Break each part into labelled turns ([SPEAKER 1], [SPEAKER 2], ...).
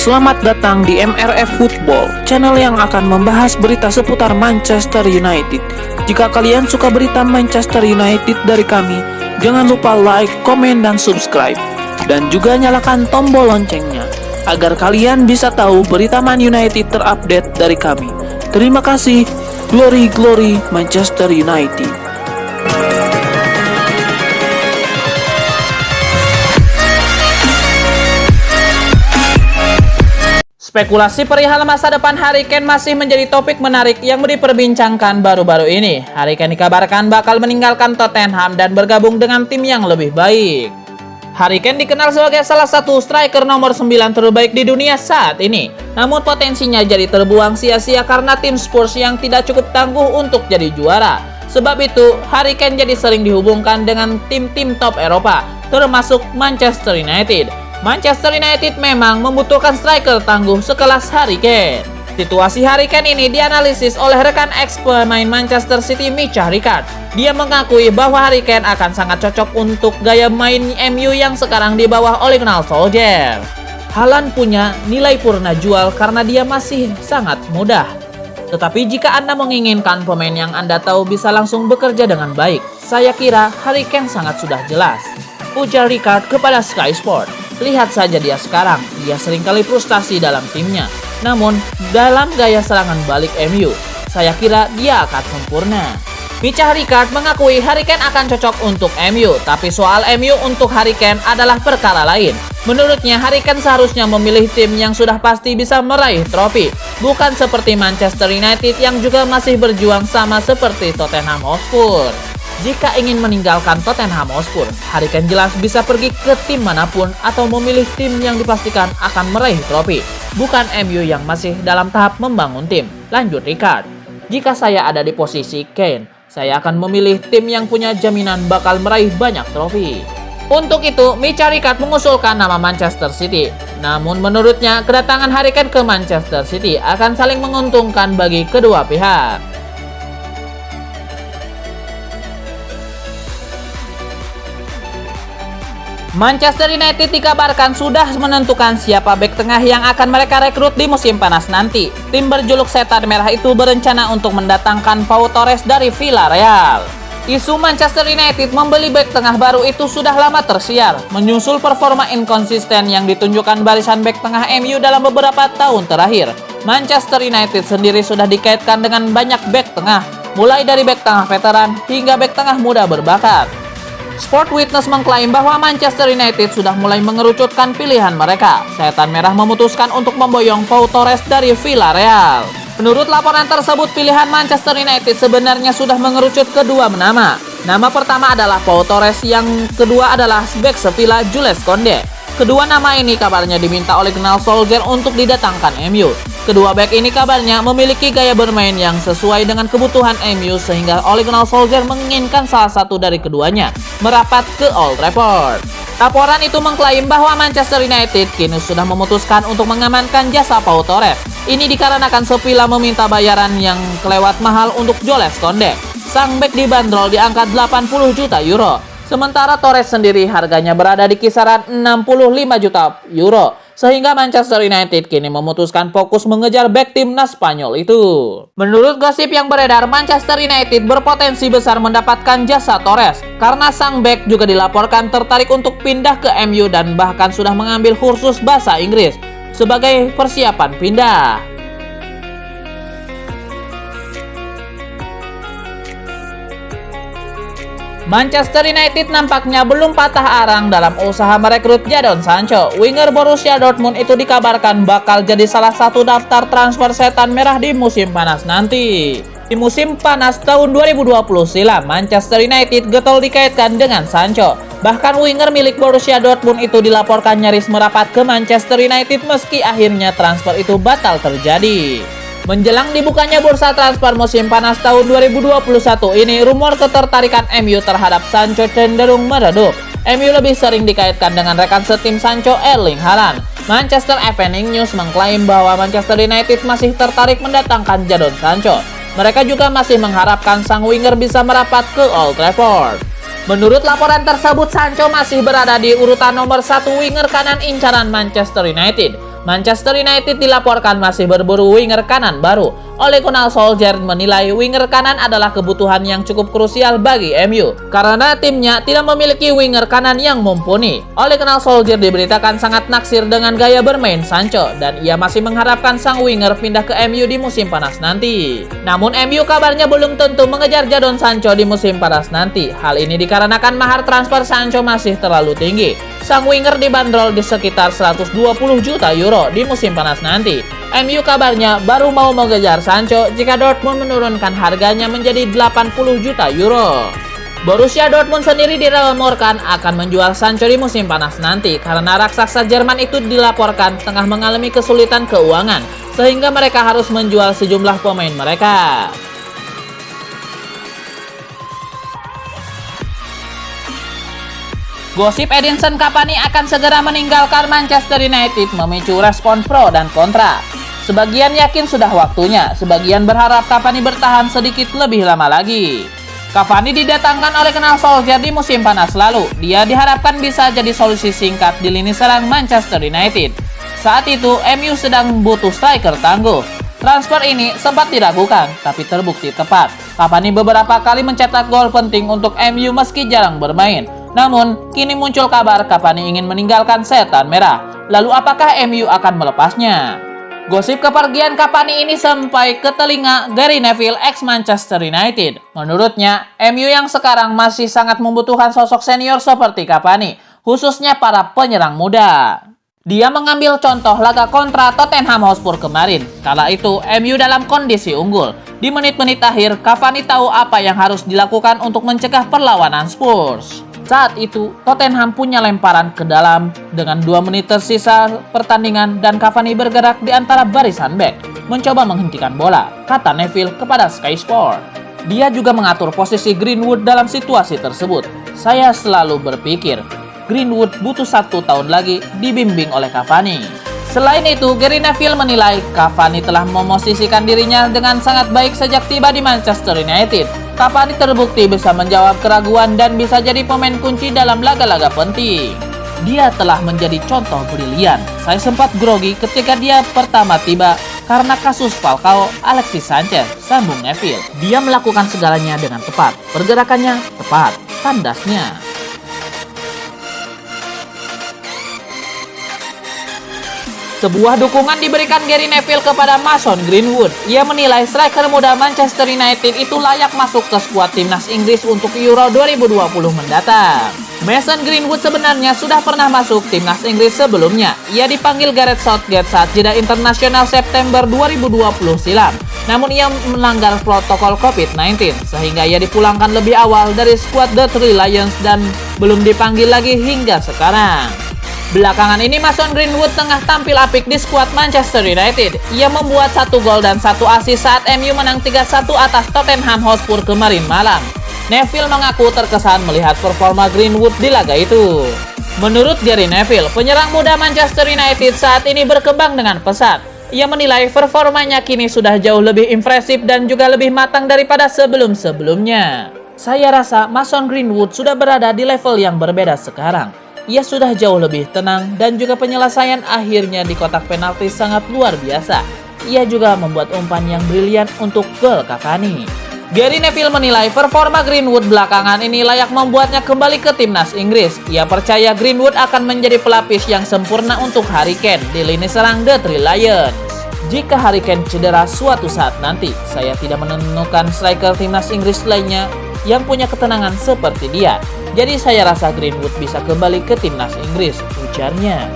[SPEAKER 1] Selamat datang di MRF Football, channel yang akan membahas berita seputar Manchester United. Jika kalian suka berita Manchester United dari kami, jangan lupa like, komen, dan subscribe. Dan juga nyalakan tombol loncengnya, agar kalian bisa tahu berita Man United terupdate dari kami. Terima kasih. Glory, glory Manchester United.
[SPEAKER 2] Spekulasi perihal masa depan Harry Kane masih menjadi topik menarik yang diperbincangkan baru-baru ini. Harry Kane dikabarkan bakal meninggalkan Tottenham dan bergabung dengan tim yang lebih baik. Harry Kane dikenal sebagai salah satu striker nomor 9 terbaik di dunia saat ini. Namun potensinya jadi terbuang sia-sia karena tim Spurs yang tidak cukup tangguh untuk jadi juara. Sebab itu, Harry Kane jadi sering dihubungkan dengan tim-tim top Eropa, termasuk Manchester United. Manchester United memang membutuhkan striker tangguh sekelas Harry Kane. Situasi Harry Kane ini dianalisis oleh rekan ex pemain Manchester City Micah Richards. Dia mengakui bahwa Harry Kane akan sangat cocok untuk gaya main MU yang sekarang di bawah Ole Gunnar Solskjaer. Haaland punya nilai purna jual karena dia masih sangat muda. Tetapi jika Anda menginginkan pemain yang Anda tahu bisa langsung bekerja dengan baik, saya kira Harry Kane sangat sudah jelas, ujar Richards kepada Sky Sport. Lihat saja dia sekarang, dia seringkali frustasi dalam timnya. Namun, dalam gaya serangan balik MU, saya kira dia akan sempurna. Micah Richards mengakui Harry Kane akan cocok untuk MU, tapi soal MU untuk Harry Kane adalah perkara lain. Menurutnya, Harry Kane seharusnya memilih tim yang sudah pasti bisa meraih trofi, bukan seperti Manchester United yang juga masih berjuang sama seperti Tottenham Hotspur. Jika ingin meninggalkan Tottenham Hotspur, Harry Kane jelas bisa pergi ke tim manapun atau memilih tim yang dipastikan akan meraih trofi, bukan MU yang masih dalam tahap membangun tim, lanjut Richards. Jika saya ada di posisi Kane, saya akan memilih tim yang punya jaminan bakal meraih banyak trofi. Untuk itu, Micah Richards mengusulkan nama Manchester City. Namun menurutnya, kedatangan Harry Kane ke Manchester City akan saling menguntungkan bagi kedua pihak. Manchester United dikabarkan sudah menentukan siapa bek tengah yang akan mereka rekrut di musim panas nanti. Tim berjuluk Setan Merah itu berencana untuk mendatangkan Pau Torres dari Villarreal. Isu Manchester United membeli bek tengah baru itu sudah lama tersiar, menyusul performa inkonsisten yang ditunjukkan barisan bek tengah MU dalam beberapa tahun terakhir. Manchester United sendiri sudah dikaitkan dengan banyak bek tengah, mulai dari bek tengah veteran hingga bek tengah muda berbakat. Sport Witness mengklaim bahwa Manchester United sudah mulai mengerucutkan pilihan mereka. Setan Merah memutuskan untuk memboyong Pau Torres dari Villarreal. Menurut laporan tersebut, pilihan Manchester United sebenarnya sudah mengerucut kedua nama. Nama pertama adalah Pau Torres, yang kedua adalah bek Sevilla Jules Koundé. Kedua nama ini kabarnya diminta oleh Gunnar Solskjaer untuk didatangkan MU. Kedua bek ini kabarnya memiliki gaya bermain yang sesuai dengan kebutuhan MU sehingga Ole Gunnar Solskjaer menginginkan salah satu dari keduanya merapat ke Old Trafford. Laporan itu mengklaim bahwa Manchester United kini sudah memutuskan untuk mengamankan jasa Pau Torres. Ini dikarenakan Sevilla meminta bayaran yang kelewat mahal untuk Jules Koundé. Sang bek dibanderol di angka 80 juta euro. Sementara Torres sendiri harganya berada di kisaran 65 juta euro. Sehingga Manchester United kini memutuskan fokus mengejar bek timnas Spanyol itu. Menurut gosip yang beredar, Manchester United berpotensi besar mendapatkan jasa Torres karena sang bek juga dilaporkan tertarik untuk pindah ke MU dan bahkan sudah mengambil kursus bahasa Inggris sebagai persiapan pindah. Manchester United nampaknya belum patah arang dalam usaha merekrut Jadon Sancho. Winger Borussia Dortmund itu dikabarkan bakal jadi salah satu daftar transfer Setan Merah di musim panas nanti. Di musim panas tahun 2020 silam, Manchester United getol dikaitkan dengan Sancho. Bahkan winger milik Borussia Dortmund itu dilaporkan nyaris merapat ke Manchester United meski akhirnya transfer itu batal terjadi. Menjelang dibukanya bursa transfer musim panas tahun 2021 ini, rumor ketertarikan MU terhadap Sancho cenderung meredup. MU lebih sering dikaitkan dengan rekan setim Sancho, Erling Haaland. Manchester Evening News mengklaim bahwa Manchester United masih tertarik mendatangkan Jadon Sancho. Mereka juga masih mengharapkan sang winger bisa merapat ke Old Trafford. Menurut laporan tersebut, Sancho masih berada di urutan nomor 1 winger kanan incaran Manchester United. Manchester United dilaporkan masih berburu winger kanan baru. Ole Gunnar Solskjaer menilai winger kanan adalah kebutuhan yang cukup krusial bagi MU karena timnya tidak memiliki winger kanan yang mumpuni. Ole Gunnar Solskjaer diberitakan sangat naksir dengan gaya bermain Sancho dan ia masih mengharapkan sang winger pindah ke MU di musim panas nanti. Namun MU kabarnya belum tentu mengejar Jadon Sancho di musim panas nanti. Hal ini dikarenakan mahar transfer Sancho masih terlalu tinggi. Sang winger dibanderol di sekitar 120 juta euro di musim panas nanti. MU kabarnya baru mau mengejar Sancho jika Dortmund menurunkan harganya menjadi 80 juta euro. Borussia Dortmund sendiri dilaporkan akan menjual Sancho di musim panas nanti karena raksasa Jerman itu dilaporkan tengah mengalami kesulitan keuangan sehingga mereka harus menjual sejumlah pemain mereka. Gosip Edinson Cavani akan segera meninggalkan Manchester United memicu respon pro dan kontra. Sebagian yakin sudah waktunya, sebagian berharap Cavani bertahan sedikit lebih lama lagi. Cavani didatangkan oleh Gunnar Solskjaer di musim panas lalu. Dia diharapkan bisa jadi solusi singkat di lini serang Manchester United. Saat itu, MU sedang butuh striker tangguh. Transfer ini sempat diragukan, tapi terbukti tepat. Cavani beberapa kali mencetak gol penting untuk MU meski jarang bermain. Namun, kini muncul kabar Cavani ingin meninggalkan setan merah. Lalu apakah MU akan melepasnya? Gosip kepergian Cavani ini sampai ke telinga Gary Neville ex-Manchester United. Menurutnya, MU yang sekarang masih sangat membutuhkan sosok senior seperti Cavani, khususnya para penyerang muda. Dia mengambil contoh laga kontra Tottenham Hotspur kemarin. Kala itu, MU dalam kondisi unggul. Di menit-menit akhir, Cavani tahu apa yang harus dilakukan untuk mencegah perlawanan Spurs. Saat itu, Tottenham punya lemparan ke dalam dengan 2 menit tersisa pertandingan dan Cavani bergerak di antara barisan bek, mencoba menghentikan bola, kata Neville kepada Sky Sport. Dia juga mengatur posisi Greenwood dalam situasi tersebut. Saya selalu berpikir, Greenwood butuh 1 tahun lagi dibimbing oleh Cavani. Selain itu, Gary Neville menilai Cavani telah memosisikan dirinya dengan sangat baik sejak tiba di Manchester United. Cavani terbukti bisa menjawab keraguan dan bisa jadi pemain kunci dalam laga-laga penting. Dia telah menjadi contoh brilian. Saya sempat grogi ketika dia pertama tiba karena kasus Falcao, Alexis Sanchez, sambung Neville. Dia melakukan segalanya dengan tepat. Pergerakannya tepat, tandasnya. Sebuah dukungan diberikan Gary Neville kepada Mason Greenwood. Ia menilai striker muda Manchester United itu layak masuk ke skuad timnas Inggris untuk Euro 2020 mendatang. Mason Greenwood sebenarnya sudah pernah masuk timnas Inggris sebelumnya. Ia dipanggil Gareth Southgate saat jeda internasional September 2020 silam. Namun ia melanggar protokol COVID-19 sehingga ia dipulangkan lebih awal dari skuad The Three Lions dan belum dipanggil lagi hingga sekarang. Belakangan ini Mason Greenwood tengah tampil apik di skuad Manchester United. Ia membuat 1 gol dan 1 assist saat MU menang 3-1 atas Tottenham Hotspur kemarin malam. Neville mengaku terkesan melihat performa Greenwood di laga itu. Menurut Gary Neville, penyerang muda Manchester United saat ini berkembang dengan pesat. Ia menilai performanya kini sudah jauh lebih impresif dan juga lebih matang daripada sebelum-sebelumnya. Saya rasa Mason Greenwood sudah berada di level yang berbeda sekarang. Ia sudah jauh lebih tenang dan juga penyelesaian akhirnya di kotak penalti sangat luar biasa. Ia juga membuat umpan yang brilian untuk gol Cavani. Gary Neville menilai performa Greenwood belakangan ini layak membuatnya kembali ke timnas Inggris. Ia percaya Greenwood akan menjadi pelapis yang sempurna untuk Harry Kane di lini serang The Three Lions. Jika Harry Kane cedera suatu saat nanti, saya tidak menemukan striker timnas Inggris lainnya yang punya ketenangan seperti dia. Jadi saya rasa Greenwood bisa kembali ke timnas Inggris, ujarnya.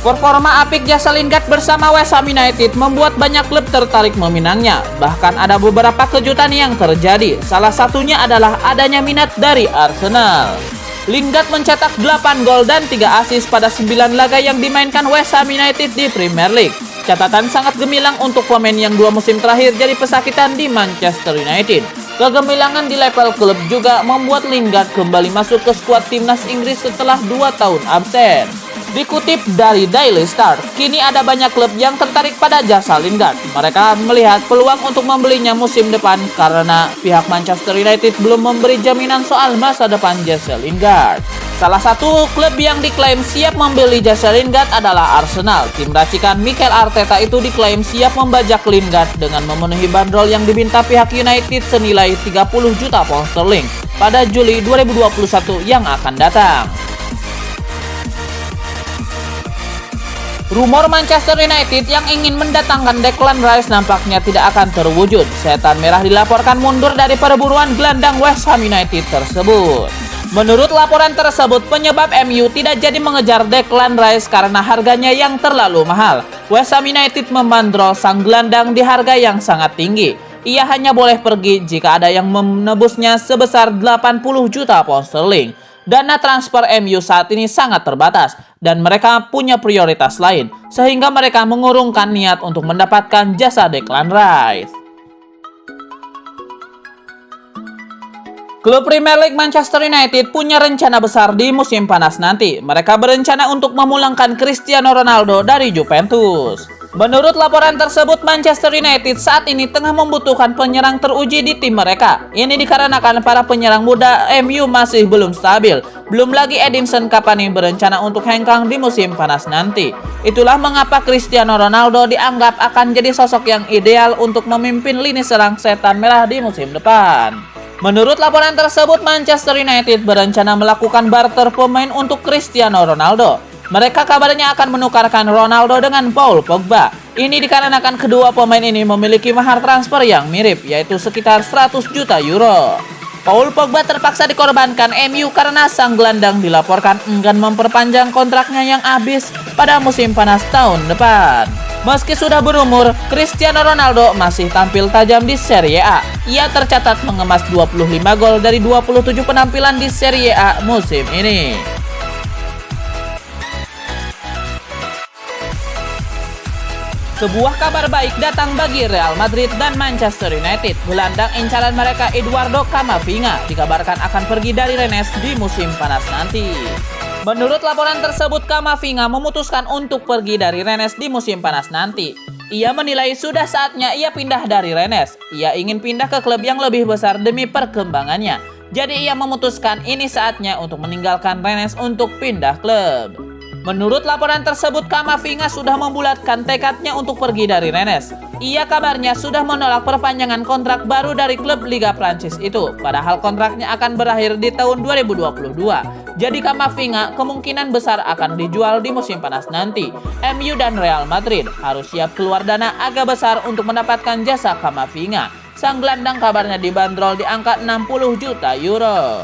[SPEAKER 2] Performa apik jasa Lingard bersama West Ham United membuat banyak klub tertarik meminangnya. Bahkan ada beberapa kejutan yang terjadi. Salah satunya adalah adanya minat dari Arsenal. Lingard mencetak 8 gol dan 3 assist pada 9 laga yang dimainkan West Ham United di Premier League. Catatan sangat gemilang untuk pemain yang 2 musim terakhir jadi pesakitan di Manchester United. Kegemilangan di level klub juga membuat Lingard kembali masuk ke skuad timnas Inggris setelah 2 tahun absen. Dikutip dari Daily Star, kini ada banyak klub yang tertarik pada jasa Lingard. Mereka melihat peluang untuk membelinya musim depan karena pihak Manchester United belum memberi jaminan soal masa depan jasa Lingard. Salah satu klub yang diklaim siap membeli jasa Lingard adalah Arsenal. Tim racikan Mikel Arteta itu diklaim siap membajak Lingard dengan memenuhi bandrol yang diminta pihak United senilai 30 juta pound sterling pada Juli 2021 yang akan datang. Rumor Manchester United yang ingin mendatangkan Declan Rice nampaknya tidak akan terwujud. Setan Merah dilaporkan mundur dari perburuan gelandang West Ham United tersebut. Menurut laporan tersebut, penyebab MU tidak jadi mengejar Declan Rice karena harganya yang terlalu mahal. West Ham United membandrol sang gelandang di harga yang sangat tinggi. Ia hanya boleh pergi jika ada yang menebusnya sebesar 80 juta pound sterling. Dana transfer MU saat ini sangat terbatas dan mereka punya prioritas lain sehingga mereka mengurungkan niat untuk mendapatkan jasa Declan Rice. Klub Premier League Manchester United punya rencana besar di musim panas nanti. Mereka berencana untuk memulangkan Cristiano Ronaldo dari Juventus. Menurut laporan tersebut, Manchester United saat ini tengah membutuhkan penyerang teruji di tim mereka. Ini dikarenakan para penyerang muda MU masih belum stabil. Belum lagi Edinson Cavani berencana untuk hengkang di musim panas nanti. Itulah mengapa Cristiano Ronaldo dianggap akan jadi sosok yang ideal untuk memimpin lini serang Setan Merah di musim depan. Menurut laporan tersebut, Manchester United berencana melakukan barter pemain untuk Cristiano Ronaldo. Mereka kabarnya akan menukarkan Ronaldo dengan Paul Pogba. Ini dikarenakan kedua pemain ini memiliki mahar transfer yang mirip, yaitu sekitar 100 juta euro. Paul Pogba terpaksa dikorbankan MU karena sang gelandang dilaporkan enggan memperpanjang kontraknya yang habis pada musim panas tahun depan. Meski sudah berumur, Cristiano Ronaldo masih tampil tajam di Serie A. Ia tercatat mengemas 25 gol dari 27 penampilan di Serie A musim ini. Sebuah kabar baik datang bagi Real Madrid dan Manchester United. Gelandang incaran mereka Eduardo Camavinga dikabarkan akan pergi dari Rennes di musim panas nanti. Menurut laporan tersebut, Camavinga memutuskan untuk pergi dari Rennes di musim panas nanti. Ia menilai sudah saatnya ia pindah dari Rennes. Ia ingin pindah ke klub yang lebih besar demi perkembangannya. Jadi ia memutuskan ini saatnya untuk meninggalkan Rennes untuk pindah klub. Menurut laporan tersebut, Camavinga sudah membulatkan tekadnya untuk pergi dari Rennes. Ia kabarnya sudah menolak perpanjangan kontrak baru dari klub Liga Prancis itu, padahal kontraknya akan berakhir di tahun 2022. Jadi Camavinga kemungkinan besar akan dijual di musim panas nanti. MU dan Real Madrid harus siap keluar dana agak besar untuk mendapatkan jasa Camavinga. Sang gelandang kabarnya dibanderol di angka 60 juta euro.